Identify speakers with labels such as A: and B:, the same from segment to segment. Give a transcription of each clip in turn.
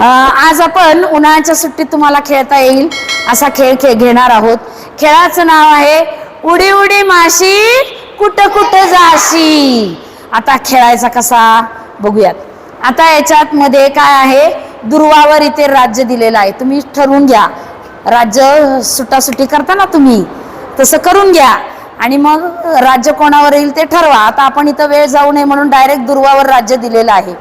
A: आज आपण उन्हाळ्याच्या सुट्टीत तुम्हाला खेळता येईल असा खेळ घेणार आहोत. खेळाचं नाव आहे उडी उडी माशी कुठं कुठं जाशी. आता खेळायचा कसा बघूयात. आता याच्यात मध्ये काय आहे, दुर्वावर इथे राज्य दिलेलं आहे. तुम्ही ठरवून घ्या, राज्य सुटासुटी करता ना तुम्ही, तसं करून घ्या आणि मग राज्य कोणावर येईल ते ठरवा. आता आपण इथं वेळ जाऊ नये म्हणून डायरेक्ट दुर्वावर राज्य दिलेलं आहे.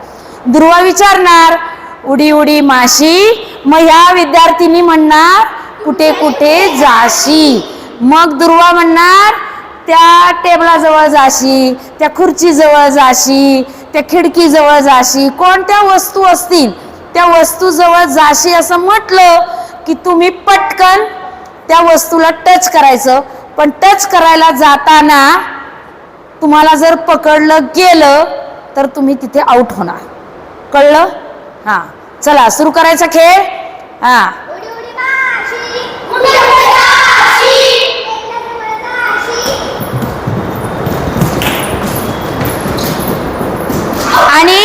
A: दुर्वा विचारणार उडी उडी माशी, मग ह्या विद्यार्थिनी म्हणणार कुठे कुठे जाशी. मग दुर्वा म्हणणार त्या टेबलाजवळ जाशी, त्या खुर्चीजवळ जाशी, त्या खिडकीजवळ जाशी, कोणत्या वस्तू असतील त्या वस्तूजवळ जाशी असं म्हटलं की तुम्ही पटकन त्या वस्तूला टच करायचं. पण टच करायला जाताना तुम्हाला जर पकडलं गेलं तर तुम्ही तिथे आउट होणार. कळलं? हा, चला सुरू करायचा खेळ. हा, आणि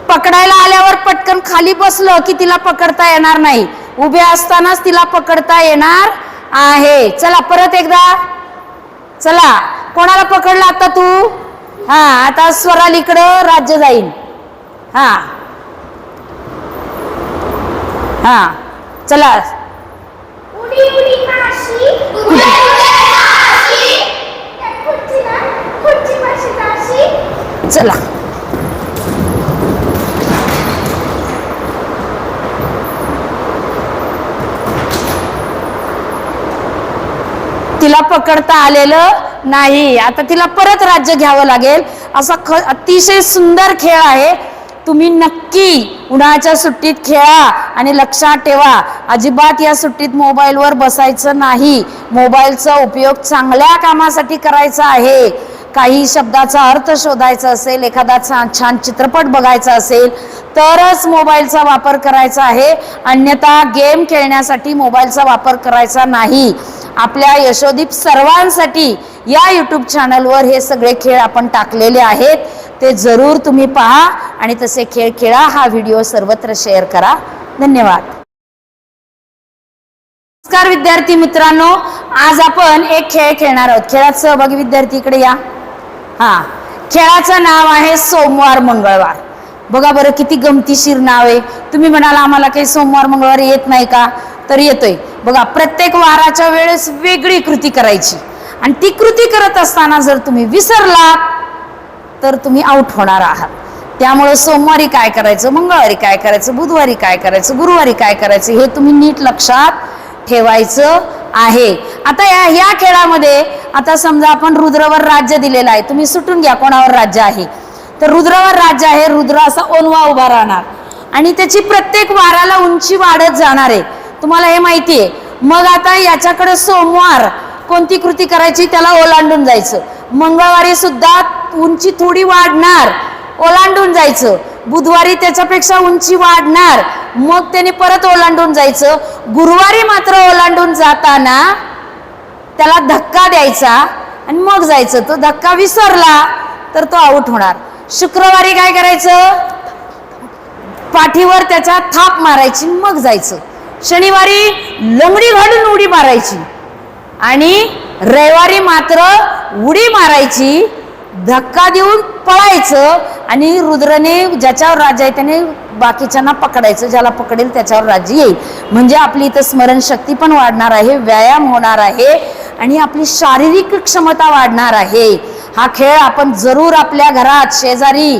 A: पकडायला आल्यावर पटकन खाली बसलं की तिला पकडता येणार नाही, उभे असतानाच तिला पकडता येणार आहे. चला परत एकदा. चला, कोणाला पकडलं आता तू? हा, आता स्वरालीकडं राज्य जाईल. हा हा, चला.
B: उडी उडी माशी खुर्ची माशी जाशी.
A: चला, तिला पकडता आलेलं नाही. आता तिला परत राज्य घ्यावं लागेल. असा अतिशय सुंदर खेळ आहे. तुम्ही नक्की उन्हाळ्याच्या सुट्टीत खेळा आणि लक्षात ठेवा, अजिबात या सुट्टीत मोबाईलवर बसायचं नाही. मोबाईलचा उपयोग चांगल्या कामासाठी करायचा आहे. काही शब्दाचा अर्थ शोधायचा असेल, एखादा छान चित्रपट बघायचा असेल तरच मोबाईलचा वापर करायचा आहे, अन्यथा गेम खेळण्यासाठी मोबाईलचा वापर करायचा नाही. आपल्या यशोदीप सर्वांसाठी या यूट्यूब चॅनलवर हे सगळे खेळ आपण टाकलेले आहेत, ते जरूर तुम्ही पहा आणि तसे खेळ खेळा. हा व्हिडिओ सर्वत्र शेअर करा. धन्यवाद. नमस्कार विद्यार्थी मित्रांनो, आज आपण एक खेळ खेळणार आहोत. खेळात सहभागी विद्यार्थी इकडे या. हा, खेळाचं नाव आहे सोमवार मंगळवार. बघा बरं किती गमतीशीर नाव आहे. तुम्ही म्हणाला आम्हाला काही सोमवार मंगळवार येत नाही का? तर येतोय. बघा, प्रत्येक वाराच्या वेळेस वेगळी कृती करायची आणि ती कृती करत असताना जर तुम्ही विसरलात तर तुम्ही आउट होणार आहात. त्यामुळे सोमवारी काय करायचं, मंगळवारी काय करायचं, बुधवारी काय करायचं, गुरुवारी काय करायचं हे तुम्ही नीट लक्षात ठेवायचं आहे. आता या खेळामध्ये आता समजा आपण रुद्रवर राज्य दिलेलं आहे. तुम्ही सुटून घ्या कोणावर राज्य आहे. तर रुद्रवर राज्य आहे. रुद्र असा ओनवा उभा राहणार आणि त्याची प्रत्येक वाराला उंची वाढत जाणार आहे. तुम्हाला हे माहिती आहे. मग आता याच्याकडे सोमवार कोणती कृती करायची, त्याला ओलांडून जायचं. मंगळवारी सुद्धा उंची थोडी वाढणार, ओलांडून जायचं. बुधवारी त्याच्यापेक्षा उंची वाढणार, मग त्याने परत ओलांडून जायचं. गुरुवारी मात्र ओलांडून जाताना त्याला धक्का द्यायचा आणि मग जायचं. तो धक्का विसरला तर तो आउट होणार. शुक्रवारी काय करायचं, पाठीवर त्याच्या थाप मारायची मग जायचं. शनिवारी लंगडी घालून उडी मारायची आणि रविवारी मात्र उडी मारायची, धक्का देऊन पळायचं आणि रुद्रने ज्याच्यावर राज्य आहे त्याने बाकीच्यांना पकडायचं. ज्याला पकडेल त्याच्यावर राज्य येईल. म्हणजे आपली इथं स्मरणशक्ती पण वाढणार आहे, व्यायाम होणार आहे आणि आपली शारीरिक क्षमता वाढणार आहे. हा खेळ आपण जरूर आपल्या घरात शेजारी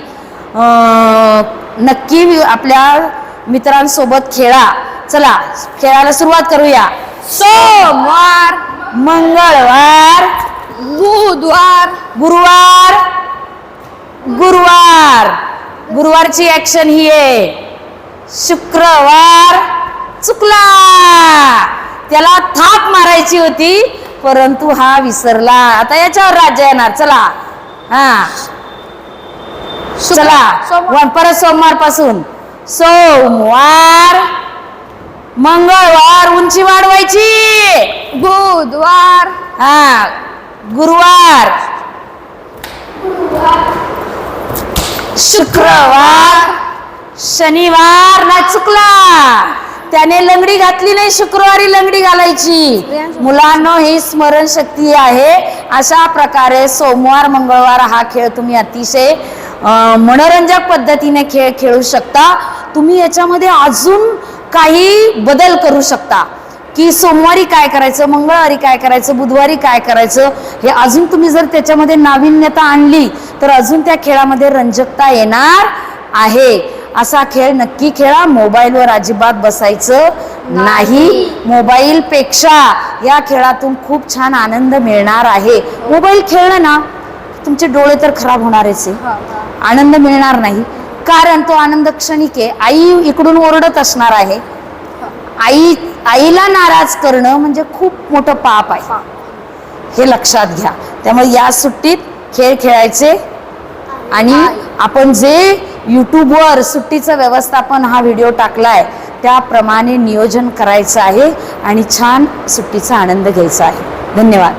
A: नक्की आपल्या मित्रांसोबत खेळा. चला खेळाला सुरुवात करूया. सोमवार, मंगळवार,
B: बुधवार,
A: गुरुवार. गुरुवार, गुरुवारची ऍक्शन ही आहे. शुक्रवार चुकला, त्याला थाप मारायची होती परंतु हा विसरला. आता याच्यावर राज्य येणार. चला हा, चला परत सोमवार पासून. सोमवार, मंगळवार उंची वाढवायची.
B: बुधवार,
A: हा, गुरुवार, शुक्रवार, शनिवार ना चुकला, त्याने लंगडी घातली नाही, शुक्रवारी लंगडी घालायची. मुलांनो, ही स्मरणशक्ती आहे. अशा प्रकारे सोमवार मंगळवार हा खेळ तुम्ही अतिशय मनोरंजक पद्धतीने खेळ खेळू शकता. तुम्ही याच्यामध्ये अजून काही बदल करू शकता की सोमवारी काय करायचं, मंगळवारी काय करायचं, बुधवारी काय करायचं. हे अजून तुम्ही जर त्याच्यामध्ये नाविन्यता आणली तर अजून त्या खेळामध्ये रंजकता येणार आहे. असा खेळ नक्की खेळा. मोबाईलवर अजिबात बसायचं नाही. मोबाईल पेक्षा या खेळातून खूप छान आनंद मिळणार आहे. मोबाईल खेळलं ना तुमचे डोळे तर खराब होणारच आहे, आनंद मिळणार नाही. कारण तो आनंद क्षणिक आहे. आई इकडून ओरडत असणार आहे. आईला नाराज करणं म्हणजे खूप मोठं पाप आहे, हे लक्षात घ्या. त्यामुळे या सुट्टीत खेळ खेळायचे आणि आपण जे यूट्यूबवर सुट्टीचं व्यवस्थापन हा व्हिडिओ टाकलाय त्याप्रमाणे नियोजन करायचं आहे आणि छान सुट्टीचा आनंद घ्यायचा आहे. धन्यवाद.